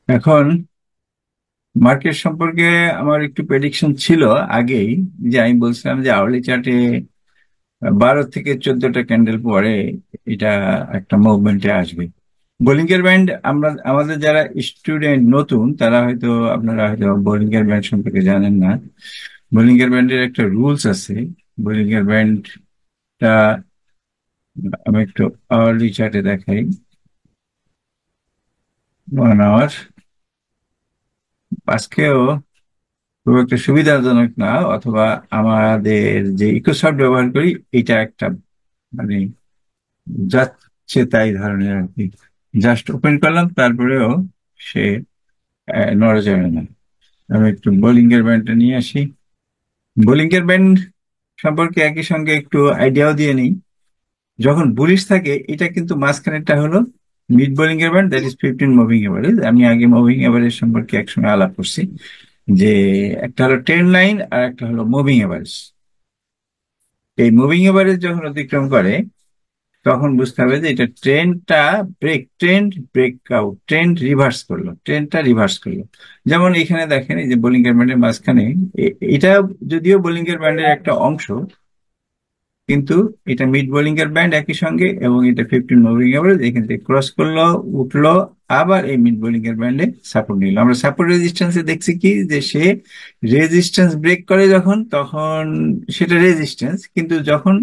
এখন মার্কেট সম্পর্কে আমার একটু প্রেডিকশন ছিল আগেই, যে আমি বলছিলাম যে আওয়ারলি চার্টে 12 থেকে 14টা ক্যান্ডেল পরে এটা একটা মুভমেন্টে আসবে। বোলিংয়ের ব্যান্ড, আমরা আমাদের যারা স্টুডেন্ট নতুন তারা হয়তো, আপনারা হয়তো বোলিংয়ের ব্যান্ড সম্পর্কে জানেন না। বোলিংয়ের ব্যান্ডের একটা রুলস আছে। বোলিংয়ের ব্যান্ডটা আমি একটু আওয়ারলি চার্টে দেখাই। 1 আওয়ার আজকেও খুব একটা সুবিধাজনক না, অথবা আমাদের যে ইকোসফট ব্যবহার করি এটা একটা মানে যাচ্ছে তাই ধরনের আর কি। জাস্ট ওপেন করলাম, তারপরেও সে নড়া যাবে না। আমি একটু বোলিং এর ব্যান্ডটা নিয়ে আসি। বোলিং এর ব্যান্ড সম্পর্কে একই সঙ্গে একটু আইডিয়াও দিয়ে নিই। যখন বুলিশ থাকে এটা কিন্তু মাঝখানেরটা হলো মিড বোলিং এর band, that is 15 moving average. আমি আগে মুভিং এভারেজ সম্পর্কে একসময় আলাপ করছি, যে একটা হলো ট্রেন্ড লাইন আর একটা হলো মুভিং এভারেজ। এই মুভিং এভারেজ যখন অতিক্রম করে তখন বুঝতে হবে যে এটা ট্রেন্ডটা trend break out, trend reverse করলো, ট্রেন্ডটা রিভার্স করলো। যেমন এখানে দেখেন, এই যে বোলিং এর ব্যান্ডের মাঝখানে এটা যদিও বোলিং এর ব্যান্ডের একটা অংশ, কিন্তু এটা মিড বোলিং এর ব্যান্ড একই সঙ্গে, এবং এটা 15 মুভিং এভারেজ এখান থেকে ক্রস করলো, উঠলো, আবার এই মিড বোলিং এর ব্যান্ডে সাপোর্ট নিল। আমরা সাপোর্ট রেজিস্ট্যান্সে দেখছি কি, যে সে রেজিস্ট্যান্স ব্রেক করে যখন, তখন সেটা রেজিস্ট্যান্স, কিন্তু যখন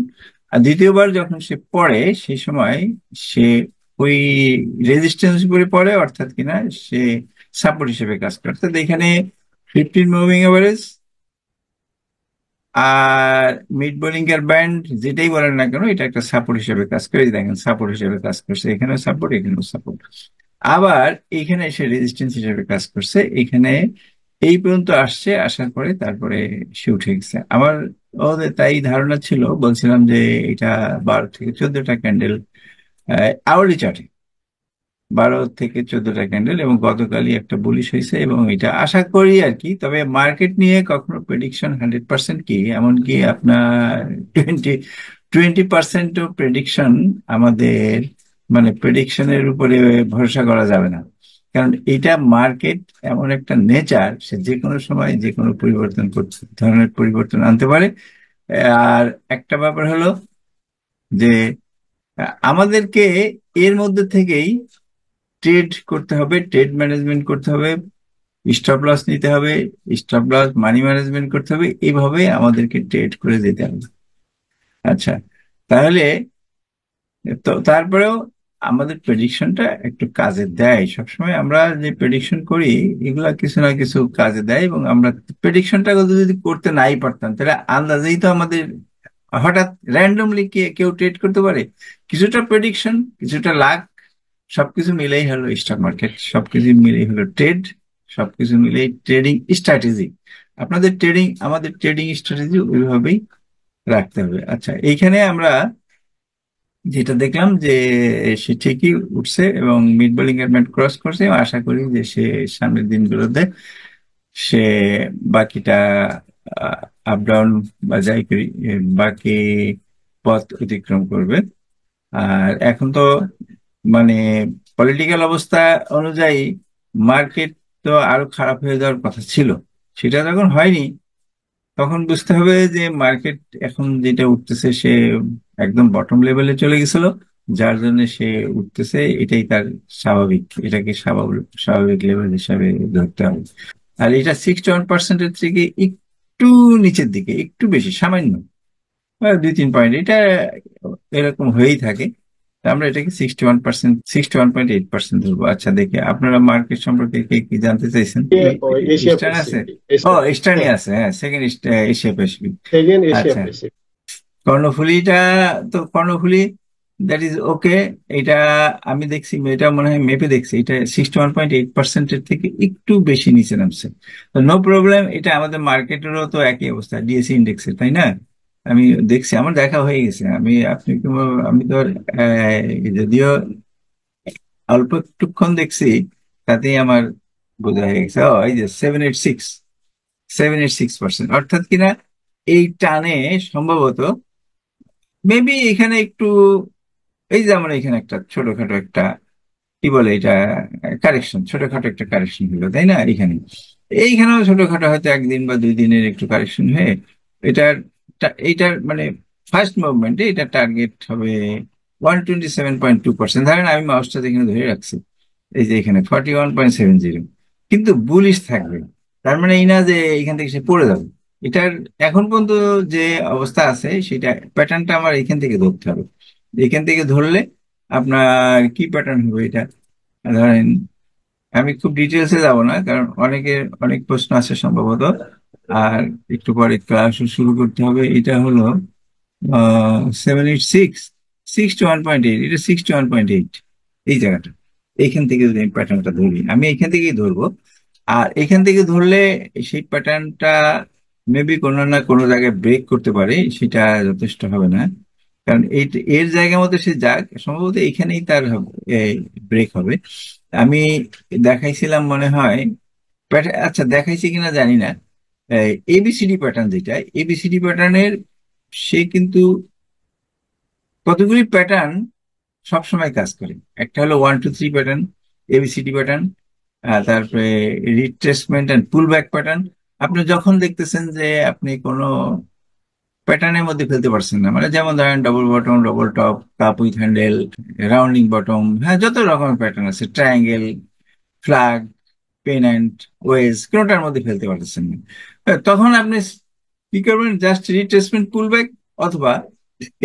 দ্বিতীয়বার যখন সে পড়ে সেই সময় সে ওই রেজিস্ট্যান্স উপরে পড়ে, অর্থাৎ কিনা সে সাপোর্ট হিসেবে কাজ করে। অর্থাৎ এখানে 15 মুভিং এভারেজ আর মিড বোলিং এর ব্যান্ড যেটাই বলেন না কেন, এটা একটা সাপোর্ট হিসেবে কাজ করে। এই যে দেখেন সাপোর্ট হিসেবে কাজ করছে, এখানেও সাপোর্ট, এখানেও সাপোর্ট। আবার এইখানে এসে রেজিস্ট্যান্স হিসেবে কাজ করছে, এখানে এই পর্যন্ত আসছে, আসার পরে তারপরে সে উঠে গেছে। আমার ওদের তাই ধারণা ছিল, বলছিলাম যে এটা 12 থেকে 14টা ক্যান্ডেল আওয়ারলি চার্টে, 12 থেকে 14টা ক্যান্ডেল, এবং গতকালই একটা বুলিশ হয়েছে, এবং এটা আশা করি আর কি। তবে মার্কেট নিয়ে কখনো প্রেডিকশন 100% কি, এমনকি আপনার 20-20%ও প্রেডিকশন আমাদের মানে প্রেডিকশনের উপরে ভরসা করা যাবে না। কারণ এটা মার্কেট এমন একটা নেচার, সে যে কোনো সময় যে কোনো পরিবর্তন করতে, ধরনের পরিবর্তন আনতে পারে। আর একটা ব্যাপার হলো যে আমাদেরকে এর মধ্যে থেকেই ট্রেড করতে হবে, ট্রেড ম্যানেজমেন্ট করতে হবে, স্টপ লস নিতে হবে, স্টপ লস মানি ম্যানেজমেন্ট করতে হবে, এইভাবে আমাদেরকে ট্রেড করে যেতে হবে। আচ্ছা, তাহলে তো তারপরেও আমাদের প্রেডিকশনটা একটু কাজে দেয়। সবসময় আমরা যে প্রেডিকশন করি এগুলা কিছু না কিছু কাজে দেয়, এবং আমরা প্রেডিকশনটা যদি করতে নাই পারতাম তাহলে আন্দাজেই তো আমাদের হঠাৎ র্যান্ডমলি কেউ ট্রেড করতে পারে। কিছুটা প্রেডিকশন, কিছুটা লাক, সবকিছু মিলেই হলো স্টক মার্কেট, সবকিছু মিলেই হলো ট্রেড, সবকিছু মিলেই ট্রেডিং স্ট্র্যাটেজি। আপনাদের ট্রেডিং, আমাদের ট্রেডিং স্ট্র্যাটেজি ওইভাবেই রাখতে হবে। আচ্ছা, এইখানে আমরা যেটা দেখলাম যে সে ঠিকই উঠছে এবং মিড বোলিং এর ম্যাট ক্রস করছে, এবং আশা করি যে সে সামনের দিনগুলোতে সে বাকিটা আপ ডাউন বা যাই করি বাকি পথ অতিক্রম করবে। আর এখন তো মানে পলিটিক্যাল অবস্থা অনুযায়ী মার্কেট তো আরো খারাপ হয়ে যাওয়ার কথা ছিল। সেটা যখন হয়নি, তখন বুঝতে হবে যে মার্কেট এখন যেটা উঠতেছে সে একদম বটম লেভেলে চলে গেছিল, যার জন্য সে উঠতেছে, এটাই তার স্বাভাবিক, এটাকে স্বাভাবিক স্বাভাবিক লেভেল হিসাবে ধরতে হবে। আর এটা 61%-এর থেকে একটু নিচের দিকে, একটু বেশি সামান্য 2-3 পয়েন্ট, এটা এরকম হয়েই থাকে। তা আমরা এটাকে 61%, 61.8% ধরবো। আচ্ছা, দেখে আপনারা মার্কেট সম্পর্কে কি কি জানতে চাইছেন? ওই এশিয়া ইস্টার্ন আছে? প্যাসিফিক, ও, এশিয়া। ইস্টার্নই হ্যাঁ, আছে, হ্যাঁ, second Asia Pacific. Second Asia আচ্ছা, প্যাসিফিক। কর্ণফুলীটা, তো কর্ণফুলী দ্যাট ইজ ওকে। এটা আমি দেখছি, এটা মনে হয় মেপে দেখছি, এটা 61.8%-এর থেকে একটু বেশি নিচে নামছে। তো নো প্রবলেম, এটা আমাদের মার্কেটেরও তো একই অবস্থা, ডিএসসি ইন্ডেক্সের, তাই না? আমি দেখছি, আমার দেখা হয়ে গেছে। আমি তো যদিও অল্প একটুক্ষণ দেখছি, তাতেই আমার বোঝা হয়ে গেছে। ও, এই যে 786%, অর্থাৎ কিনা এই টানে সম্ভবত মেবি এখানে একটু, এই যেমন এখানে একটা ছোটখাটো একটা কি বলে এটা, কারেকশন, ছোটখাটো একটা কারেকশন হলো, তাই না? এইখানেও ছোটখাটো হয়তো একদিন বা 2 দিনের একটু কারেকশন হয়ে এটার এইটার মানে ফার্স্ট মুভমেন্টে এটা টার্গেট হবে 127.2%। ধরেন আমি মাউসটা এখানে ধরে রাখছি, এই যে এখানে 41.70, কিন্তু বুলিশ থাকবে। তার মানে এই না যে এখান থেকে সে পড়ে যাবে। এটার এখন পর্যন্ত যে অবস্থা আছে সেটা প্যাটার্নটা আমার এখান থেকে ধরতে হবে। এখান থেকে ধরলে আপনার কি প্যাটার্ন হবে এটা, ধরেন আমি খুব ডিটেলসে যাব না, কারণ অনেকের অনেক প্রশ্ন আছে সম্ভবত, আর একটু পরে ক্লাস শুরু করতে হবে। এটা হলো 786, 61.8, এটা 61.8, এই জায়গাটা। এইখান থেকে যদি আমি প্যাটার্নটা ধরি, আমি এইখান থেকেই ধরবো। আর এখান থেকে ধরলে সেই প্যাটার্নটা মেবি কোনো না কোনো জায়গায় ব্রেক করতে পারে, সেটা যথেষ্ট হবে না। কারণ এই এর জায়গা মতো সে যাক, সম্ভবত এখানেই তার ব্রেক হবে। আমি দেখাইছিলাম মনে হয়, আচ্ছা দেখাইছি কিনা জানি না, এবিসিডি প্যাটার্ন, যেটা এবিসিডি প্যাটার্নের সে কিন্তু কতগুলি প্যাটার্ন সবসময় কাজ করে। একটা হলো 1 2 3 প্যাটার্ন, এবিসিডি প্যাটার্ন, তারপরে retracement and pool back pattern. আপনি যখন দেখতেছেন যে আপনি কোনো প্যাটার্নের মধ্যে ফেলতে পারছেন না, মানে যেমন ধরেন double bottom, double top, cup with handle, rounding bottom, হ্যাঁ যত রকমের প্যাটার্ন আছে, ট্রায়াঙ্গেল, ফ্ল্যাগ, পেন্যান্ট, ওয়েজ, কোনোটার মধ্যে ফেলতে পারতেছেন না। তখন আপনি কি করবেন, জাস্ট রিট্রেসমেন্ট, পুল ব্যাক, অথবা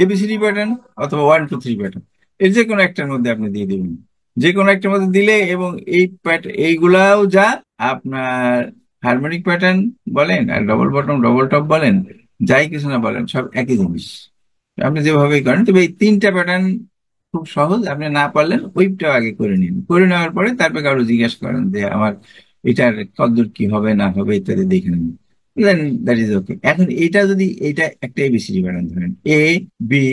এবিসিডি প্যাটার্ন, অথবা 1 2 3 প্যাটার্ন, এর যে কোনো একটার মধ্যে আপনি দিয়ে দিবেন। যে কোনো একটার মধ্যে দিলে, এবং এইগুলাও যা আপনার হারমোনিক প্যাটার্ন বলেন আর ডবল বটম, ডবল টপ বলেন, যাই কিছু না বলেন, সব একই জিনিস। আপনি যেভাবেই করেন, তবে এই 3টা প্যাটার্ন খুব সহজ। আপনি না পারলেন ওইটা আগে করে নিন, করে নেওয়ার পরে তারপরে কারো জিজ্ঞেস করেন যে আমার এটার কতদূর কি হবে না হবে ইত্যাদি দেখে নিন, দেন দ্যাট ইজ ওকে। এখন এটা যদি এটা একটা এবিসিডি প্যাটার্ন ধরেন, এ, বি,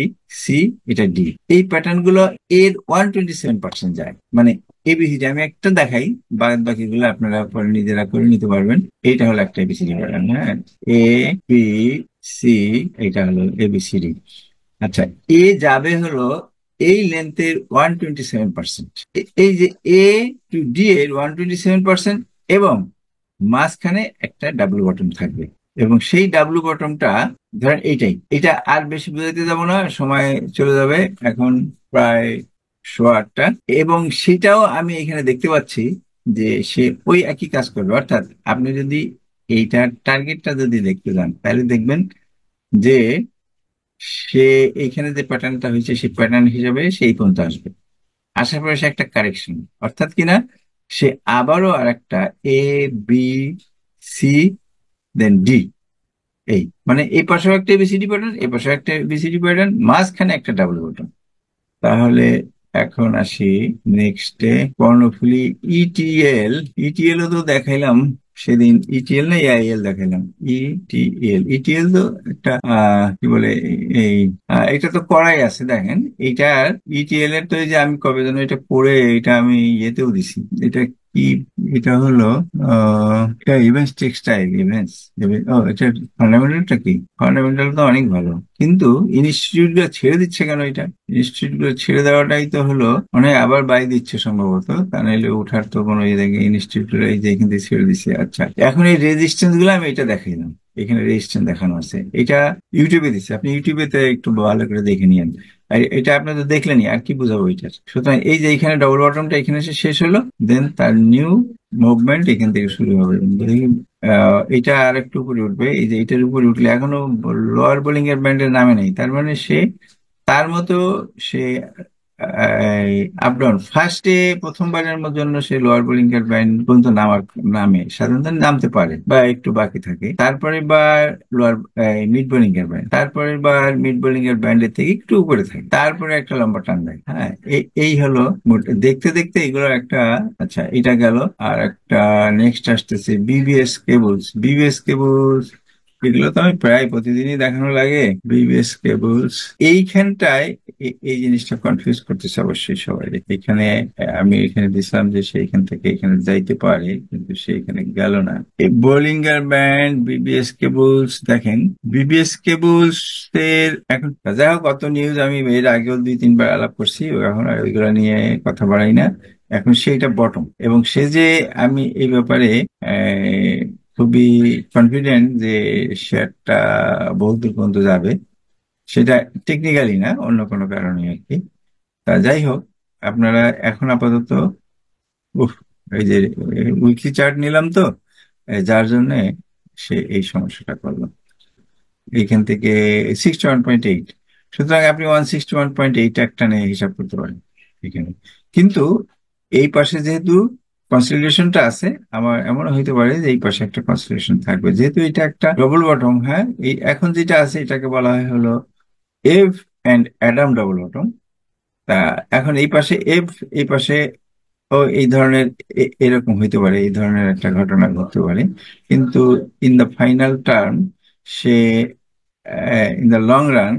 সি, এটা ডি, এই প্যাটার্ন গুলো এর 127% যায়। মানে এবিসিডি আমি একটা দেখাই, বাদ বাকিগুলো আপনারা পরে নিজেরা করে নিতে পারবেন। এইটা হলো একটা এবিসিডি প্যাটার্ন, হ্যাঁ, এ, বি, সি, এটা হলো এবিসিডি। আচ্ছা, এ যাবে হলো এই লেন্থের 127%, এই যে এ টু ডি এর 127%, এবং মাঝখানে একটা ডাব্লু বটম থাকবে। এবং সেই ডাব্লু বটমটা ধরেন এইটাই, এটা আর বেশি বোঝাইতে যাব না, সময় চলে যাবে এখন প্রায় 8:15। এবং সেটাও আমি এখানে দেখতে পাচ্ছি যে সে ওই একই কাজ করবে। অর্থাৎ আপনি যদি এইটার টার্গেটটা যদি দেখতে যান, তাহলে দেখবেন যে সে এইখানে যে প্যাটার্নটা হয়েছে সেই প্যাটার্ন হিসাবে সেই পর্যন্ত আসবে। আসার পরে সে একটা কারেকশন, অর্থাৎ কিনা সে আবারও আর একটা এ, বি, সি, দেন ডি, এই মানে এই পাশেও একটা এবিসিডি প্যাটার্ন, এই পাশেও একটা এবিসিডি প্যাটার্ন, মাঝখানে একটা ডাবল বটন। তাহলে এখন আসি নেক্সটে, কর্ণফুলী, ইটিএল। ইটিএল ও তো দেখাইলাম সেদিন, ইটিএল না এআইএল দেখাইলাম, ইটিএল। ইটিএল তো একটা কি বলে, এই এটা তো করাই আছে দেখেন। এইটার ইটিএল এর তো এই যে আমি কবে যেন এটা পড়ে, এটা আমি ইয়েতেও দিছি, এটা কি, এটা হলো এটা ইভেন্টস টেক্সটাইল, ইভেন্টস। ও, এটা ফান্ডামেন্টালটা কি? ফান্ডামেন্টাল তো অনেক ভালো, কিন্তু ইনস্টিটিউট গুলো ছেড়ে দিচ্ছে কেন? এটা ইনস্টিটিউট গুলো ছেড়ে দেওয়াটাই তো হলো, মানে আবার বাই দিচ্ছে সম্ভবত, তা নাহলে ওঠার তো কোনো ইয়ে দেখে ইনস্টিটিউট এই যে এখান থেকে ছেড়ে দিচ্ছে। আচ্ছা, এখন এই রেজিস্ট্যান্স গুলো আমি এটা দেখাইলাম, এখানে রেজিস্ট্যান্স দেখানো আছে, এটা ইউটিউবে দিচ্ছে, আপনি ইউটিউবে তে একটু ভালো করে দেখে নিন। আর এটা আপনি তো দেখলেনই, আর কি বুঝাবো এটার। সুতরাং এই যে এখানে ডবল বটমটা এখানে এসে শেষ হলো, দেন তার নিউ মুভমেন্ট এখান থেকে শুরু হবে। এটা আর একটু উপরে উঠবে, এই যে এটার উপরে উঠলে এখনো লোয়ার বোলিং এর ব্যান্ডের নামে নেই, তার মানে সে তার মতো সে আপডাউন ফার্স্টে প্রথমবারের জন্য সে লোয়ার বোলিং এর ব্যান্ড পর্যন্ত নামার, নামে সাধারণত নামতে পারে বা একটু বাকি থাকে, তারপরে বার লোয়ার মিড বোলিং এর ব্যান্ড, তারপরে বার মিড বোলিং এর ব্যান্ডের থেকে একটু উপরে থাকে, তারপরে একটা লম্বা টান দেয়। হ্যাঁ, এই হলো দেখতে দেখতে এগুলো একটা। আচ্ছা, এটা গেল। আর একটা নেক্সট আসতেছে বিবিএস কেবলস। বিবিএস কেবলস এগুলো তো আমি প্রায় প্রতিদিনই দেখানো লাগে। বিবিএস কেবলস এইখানটায় এই জিনিসটা কনফিউজ করতেছে অবশ্যই সবাই। এখানে আমি এখানে দিছিলাম যে সেইখান থেকে এখানে যাইতে পারে, কিন্তু সেইখানে গেল না। এই বোলিঙ্গার ব্যান্ড, বিবিএস কেবলস দেখেন, বিবিএস কেবলস এর এখন যাই হোক, কত নিউজ আমি এর আগেও 2 3 বার আলাপ করছি, এখন আর ওইগুলো নিয়ে কথা বাড়াই না। এখন সেইটা বটম, এবং সে যে, আমি এই ব্যাপারে আহ, খুবই কনফিডেন্ট যে শেয়ারটা বহুদূর পর্যন্ত যাবে, সেটা টেকনিক্যালি না, অন্য কোনো কারণে আর কি। তা যাই হোক, আপনারা এখন আপাতত, উফ, এই যে উইকলি চার্ট নিলাম তো, যার জন্য সে এই সমস্যাটা করলো এইখান থেকে 61.8। সুতরাং আপনি 161.8 একটা নিয়ে হিসাব করতে পারেন এখানে। কিন্তু এই পাশে যেহেতু কনসলিডেশনটা আছে, আমার এমনও হইতে পারে যে এই পাশে একটা কনসলিডেশন থাকবে, যেহেতু এটা একটা ডবল বটম। হ্যাঁ, এই এখন যেটা আছে এটাকে বলা হয় হলো এভ অ্যান্ড অ্যাডাম ডবল বটম। তা এখন এই পাশে এভ, এই পাশে ও, এই ধরনের এরকম হইতে পারে, এই ধরনের একটা ঘটনা ঘটতে পারে। কিন্তু in the final term, say in the long run,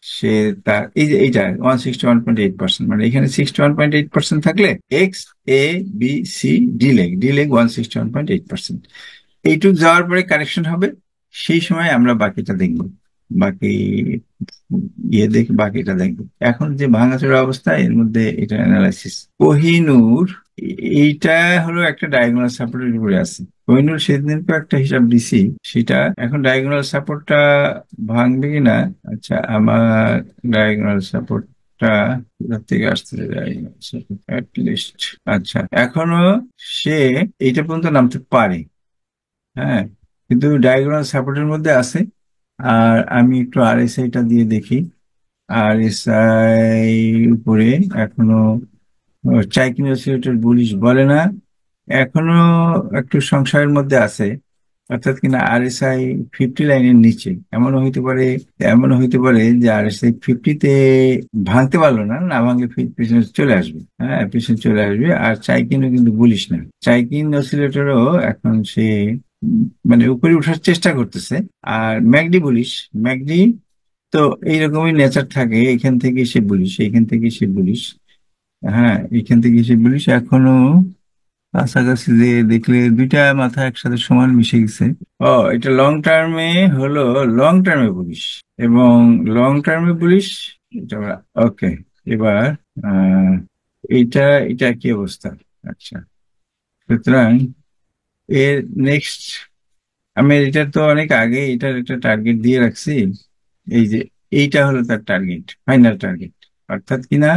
সে তার এই যে এইটা 161.8%, মানে এখানে 61.8% থাকলে X, A, B, C, D leg 161.8%, এইটুক যাওয়ার পরে কারেকশন হবে। সেই সময় আমরা বাকিটা দেখব, বাকি বাকিটা দেখবো। এখন যে ভাঙাচোরা অবস্থা, এর মধ্যে এটা অ্যানালাইসিস কোহিনূর, এইটা হলো একটা ডায়াগোনাল সাপোর্টের উপরে আছে। কোহিনূর সেদিনকে একটা হিসাব দিছি, সেটা এখন ডায়াগোনাল সাপোর্টটা ভাঙবে কিনা। আচ্ছা, আমার ডায়াগোনাল সাপোর্টটা কোথা থেকে আসতেছে, ডায়াগোনাল সাপোর্ট লিস্ট। আচ্ছা, এখনো সে এইটা পর্যন্ত নামতে পারে, হ্যাঁ, কিন্তু ডায়াগোনাল সাপোর্টের মধ্যে আছে। আর আমি একটু আরএসআইটা দিয়ে দেখি। আরএসআই উপরে এখনো চাইকিনোসিলেটের বুলিশ বলে না, এখনো একটু সংশয়ের মধ্যে আছে। অর্থাৎ কিনা আরএসআই 50 লাইনের নিচে, এমনও হইতে পারে যে আরএসআই 50-তে ভাঙতে পারলো না, না ভাঙলে পিছনে চলে আসবে, হ্যাঁ পিছনে চলে আসবে। আর চাইকিনও কিন্তু বলিস না, চাইকিন অসিলেটরও এখন সে মানে উপরে ওঠার চেষ্টা করতেছে। আর ম্যাকডি বলিস, ম্যাকডি তো এইরকমই নেচার থাকে, এখান থেকে সে বলিস, এইখান থেকে সে বলিস, হ্যাঁ এইখান থেকে সে বলিস। এখনো কাছাকাছি যে দেখলে দুইটা মাথা একসাথে সমান মিশে গেছে। ও, এটা লং টার্মে হলো, লং টার্মে বলিস, এবং লং টার্মে বলিস এটা। ওকে, এবার আহ এইটা, এটা কি অবস্থা? আচ্ছা, সুতরাং এর নেক্সট, আমি এটা তো অনেক আগে এটার একটা টার্গেট দিয়ে রাখছি। এই যে এইটা হলো তার টার্গেট, ফাইনাল টার্গেট। অর্থাৎ কিনা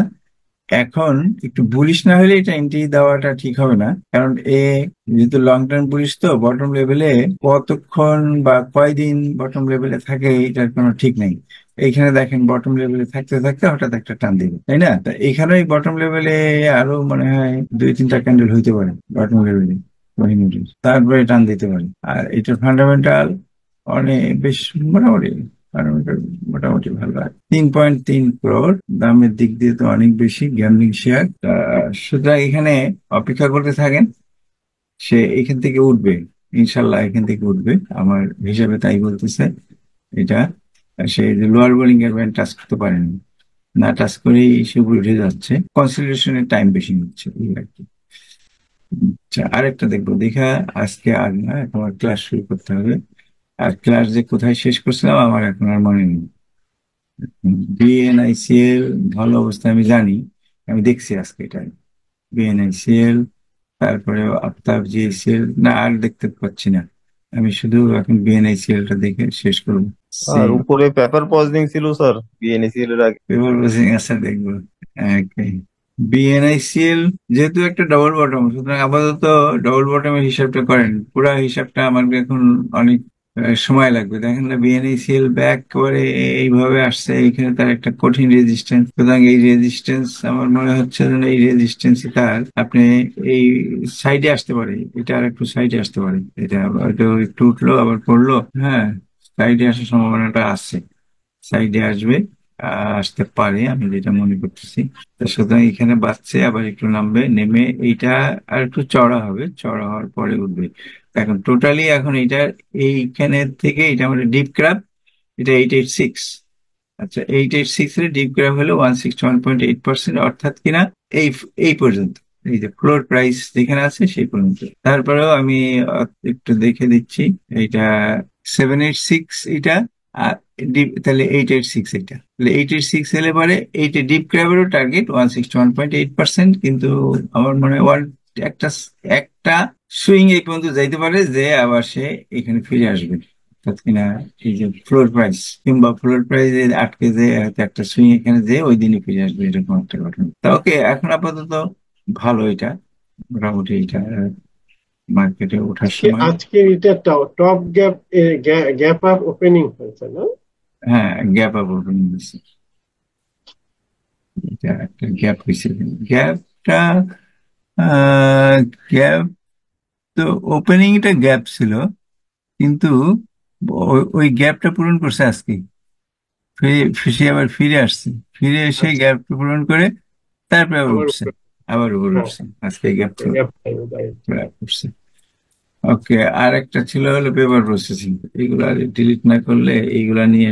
এখন একটু বুলিশ না হলে এটা এন্ট্রি দেওয়াটা ঠিক হবে না, কারণ যেহেতু লং টার্ম বুলিশ, তো বটম লেভেলে কতক্ষণ বা কয়দিন বটম লেভেলে থাকে এটার কোনো ঠিক নেই। এইখানে দেখেন বটম লেভেলে থাকতে থাকতে হঠাৎ একটা টান দিবে, তাই না? তা এখানে এই বটম লেভেলে আরো মনে হয় দুই তিনটা ক্যান্ডেল হইতে পারে বটম লেভেলে, তারপরে টান দিতে পারে। আর এটা ফান্ডামেন্টাল অনেক বেশ, মোটামুটি ফান্ডামেন্টাল মোটামুটি ভালো। 3.3 crore দামের দিক দিয়ে তো অনেক বেশি, গ্যামলিং শেয়ার। সুতরাং এখানে অপেক্ষা করতে থাকেন, সে এখান থেকে উঠবে, ইনশাল্লাহ এখান থেকে উঠবে, আমার হিসাবে তাই বলতেছে। এটা সে যে লোয়ার বোলিং এর ব্যান্ড টাচ করতে পারেনি, না টাচ করেই সে উপরে উঠে যাচ্ছে, কনসিডারেশনের টাইম বেশি নিচ্ছে এই আর কি। আচ্ছা, আরেকটা দেখবো দেখা, আজকে আর না, এখন আমার ক্লাস শুরু করতে হবে। আর ক্লাস যে কোথায় শেষ করছিলাম আমার এখন আর মনে নেই। বিএনআইসিএল ভালো অবস্থা আমি জানি, আমি দেখছি আজকে এটা। বিএনআইসিএল, তারপরে আফতাব জিএসিএল, না আর দেখতে পাচ্ছি না। আমি শুধু এখন বিএনআইসিএল টা দেখে শেষ করবো। সি আর উপরে পেপার পজিশনিং ছিল স্যার বিএনএসিএল এর আগে। পেপার প্রসেসিং আছে, দেখবো। বিএনআইসিএল যেহেতু একটা ডবল বটম, সুতরাং আপাতত ডবল বটমের হিসাবটা করেন, পুরা হিসাবটা আমার এখন অনেক সময় লাগবে। দেখেন না, বিএনআইসিএল ব্যাক করে এইভাবে আসছে, এখানে তার একটা কঠিন রেজিস্ট্যান্স। সুতরাং এই রেজিস্ট্যান্স আমার মনে হচ্ছে যেন এই রেজিস্ট্যান্স তার আপনি এই সাইডে আসতে পারে, এটা আর একটু সাইডে আসতে পারে, এটা হয়তো একটু উঠলো আবার পড়লো, হ্যাঁ সাইডে আসার সম্ভাবনাটা আছে, সাইডে আসবে, আসতে পারে আমি যেটা মনে করতেছি। তা সুতরাং এখানে বাঁচছে, আবার একটু নামবে, নেমে এইটা আর একটু চড়া হবে, চড়া হওয়ার পরে উঠবে। এখন টোটালি এখন এইটা এইখানে থেকে এটা আমাদের ডিপ ক্র্যাব, এটা 886। আচ্ছা, 886 এর ডিপ ক্র্যাব হলো 161.8%, অর্থাৎ কিনা এই এই পর্যন্ত, এই যে ফ্লোর প্রাইস যেখানে আছে সেই পর্যন্ত। তারপরেও আমি একটু দেখে দিচ্ছি, এইটা 786 এটা, আর ডিপ, তাহলে 886, এটা তাহলে 886 এলে পরে এইটা ডিপ ক্র্যাবেরও টার্গেট 161.8%, কিন্তু আমার মনে হয় একটা একটা সুইং এই পর্যন্ত যাইতে পারে, যে আবার সে এখানে ফিরে আসবে। অর্থাৎ কিনা এই যে ফ্লোর প্রাইস, কিংবা ফ্লোর প্রাইস আটকে যে হয়তো একটা সুইং এখানে যে ওই দিনই ফিরে আসবে, এরকম একটা ঘটনা। তা ওকে, এখন আপাতত ভালো এটা, মোটামুটি এটা মার্কেটে ওঠার আজকে সময়। আজকে এটা top gap gap up opening হয়েছে না? হ্যাঁ, গ্যাপ আপ ওপেনিং দিচ্ছে, এটা একটা গ্যাপ হয়েছে। গ্যাপটা গ্যাপ তো, ওপেনিংটা গ্যাপ ছিল, কিন্তু ওই গ্যাপটা পূরণ করছে আজকে, সে আবার ফিরে আসছে, ফিরে এসে আচ্ছা, গ্যাপটা পূরণ করে তারপরে আবার আবার উঠছে, উপরে। আবার উপরে হ্যাঁ, উঠছে, আজকে গ্যাপ তো গ্যাপ টাইম রাইট। উঠছে। ওকে, আর একটা ছিল হলো পেপার প্রসেসিং, এগুলা ডিলিট না করলে এইগুলা নিয়ে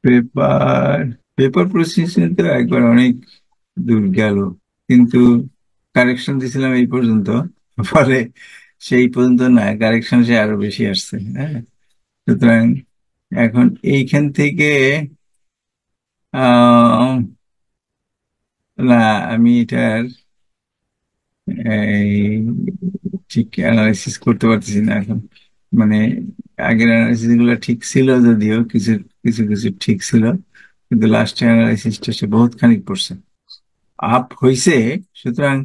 পেপার পেপার প্রসেসিং তো একবার অনেক দূর গেল, কিন্তু কারেকশন দিছিলাম এই পর্যন্ত, ফলে সেই পর্যন্ত না, কারেকশন সে আরো বেশি আসছে। হ্যাঁ, সুতরাং এখন এইখান থেকে আহ না, আমি এটার এই ঠিক অ্যানালাইসিস করতে পারতেছি না এখন। মানে আগের অ্যানালাইসিস গুলো ঠিক ছিল, যদিও কিছু কিছু কিছু ঠিক ছিল, কিন্তু লাস্ট অ্যানালাইসিসটা সে বহুত খানিক পড়ছে, আপ হইছে। সুতরাং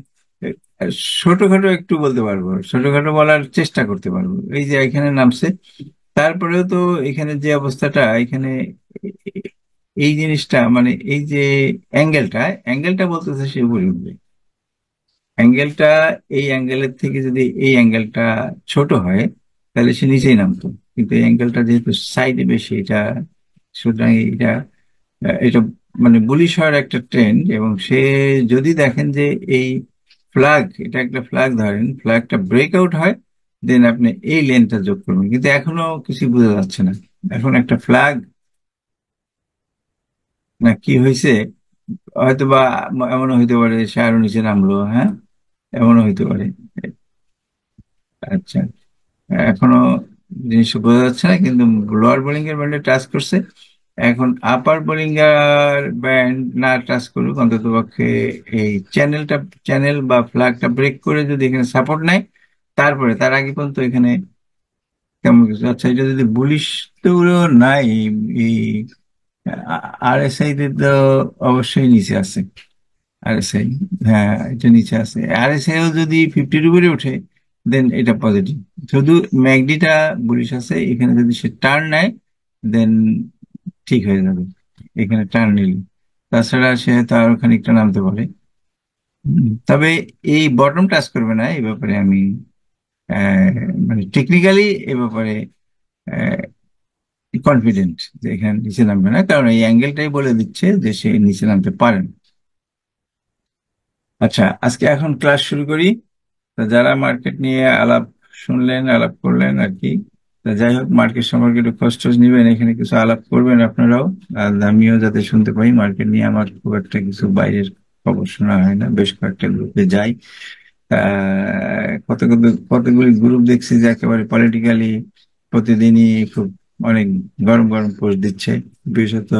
আহ, ছোটখাটো একটু বলতে পারবো, ছোটখাটো বলার চেষ্টা করতে পারবো, এই যে এখানে নামছে। তারপরেও তো এখানে যে অবস্থাটা, এখানে এই জিনিসটা, মানে এই যে অ্যাঙ্গেলটা বলতেছে সে উপরে উঠবে। অ্যাঙ্গেলটা, এই অ্যাঙ্গেলের থেকে যদি এই অ্যাঙ্গেলটা ছোট হয় তাহলে সে নিচেই নামতো, কিন্তু এই অ্যাঙ্গেলটা যেহেতু সাইডে বেশি, এটা সুতরাং এটা এটা মানে বুলিশ হওয়ার একটা ট্রেন্ড। এবং সে যদি দেখেন যে এই এটা একটা ফ্ল্যাগ, ধরেন ফ্ল্যাগটা ব্রেকআউট হয়, দেন আপনি এই লেনটা যোগ করবেন, কিন্তু এখনো কিছু বোঝা যাচ্ছে না। এখন একটা ফ্ল্যাগ না কি হয়েছে, হয়তো বা এমনও হইতে পারে সে আরো নিচে নামলো। হ্যাঁ, এমনও হইতে পারে। আচ্ছা, এখনো জিনিসটা বোঝা যাচ্ছে না, কিন্তু লোয়ার বোলিং এর ব্যান্ডে টাচ করছে। এখন আপার বোলিং এর ব্যান্ড না টাচ করুক, অন্তত পক্ষে এই চ্যানেল বা ফ্ল্যাগটা ব্রেক করে যদি এখানে সাপোর্ট নেয়, তারপরে তার আগে পর্যন্ত এখানে তেমন কিছু। আচ্ছা, এটা যদি বুলিশ তো নাই, এই আরএসআই তে তো অবশ্যই নিচে আছে আরএসআই। হ্যাঁ, এটা নিচে আছে। আরএসআই ও যদি 50-র উপরে ওঠে, দেন এটা পজিটিভ। শুধু ম্যাকডিটা বুলিশ আছে, এখানে যদি সে টার্ন নেয় দেন ঠিক হয়ে যাবে, এখানে টার্ন নিলে। তাছাড়া সে তো আরো খানিকটা নামতে পারে। তবে এই বটম টাচ করবে না, এই ব্যাপারে আমি মানে টেকনিক্যালি এ ব্যাপারে কনফিডেন্ট যে এখানে নিচে নামবে না, কারণ এই অ্যাঙ্গেলটাই বলে দিচ্ছে যে সে নিচে নামতে পারেন। আচ্ছা, আজকে এখন ক্লাস শুরু করি। তা যারা মার্কেট নিয়ে আলাপ শুনলেন, আলাপ করলেন আর কি, তা যাই হোক, মার্কেট সম্পর্কে একটু খোঁজ টোজ নিবেন, এখানে কিছু আলাপ করবেন আপনারাও, আর আমিও যাতে শুনতে পাই মার্কেট নিয়ে। আমার খুব একটা কিছু বাইরের খবর শোনা হয় না, বেশ কয়েকটা গ্রুপে যাই। কত কত কতগুলি গ্রুপ দেখছি যে একেবারে পলিটিক্যালি প্রতিদিনই খুব অনেক গরম গরম পোস্ট দিচ্ছে, বিশেষত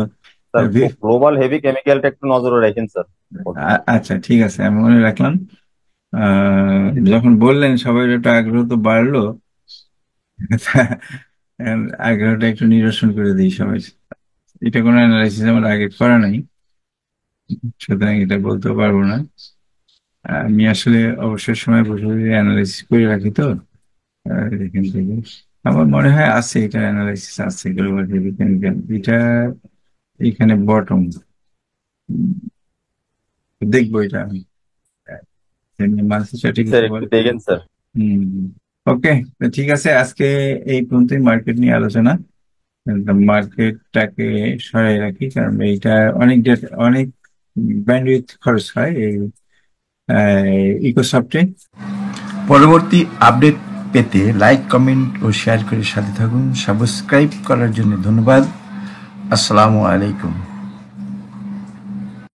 স্যার, ভি- গ্লোবাল হেভি কেমিক্যালটা একটু নজরে রাখেন স্যার। আচ্ছা, ঠিক আছে, আমি মনে রাখলাম। যখন বললেন সবাই একটা আগ্রহ তো বাড়লো, আগ্রহটা একটু নিরসন করে দিই সবাই। এটা কোনো অ্যানালাইসিস আমার আগে করা নাই, সুতরাং এটা বলতেও পারবো না। আমি আসলে অবসর সময় বসে অ্যানালাইসিস করে রাখি তো, এখান থেকে আমার মনে হয় আছে, এটা অ্যানালাইসিস আছে, গ্লোবাল হেভি কেমিক্যাল এটা এখানে বটম। দেখবো এটা আমি, মানসি জি সঠিক স্যার, কিছু একটু বলে। দেখেন স্যার। হম। ওকে, ঠিক আছে, আজকে এই পর্যন্তই মার্কেট নিয়ে আলোচনা। মার্কেটটাকে সরাই রাখি, কারণ এইটা অনেক অনেক ব্যান্ডউইথ খরচ হয় এই ইকোসফটে। পরবর্তী আপডেট পেতে লাইক, কমেন্ট ও শেয়ার করে সাথে থাকুন। সাবস্ক্রাইব করার জন্য ধন্যবাদ। আসসালামু আলাইকুম।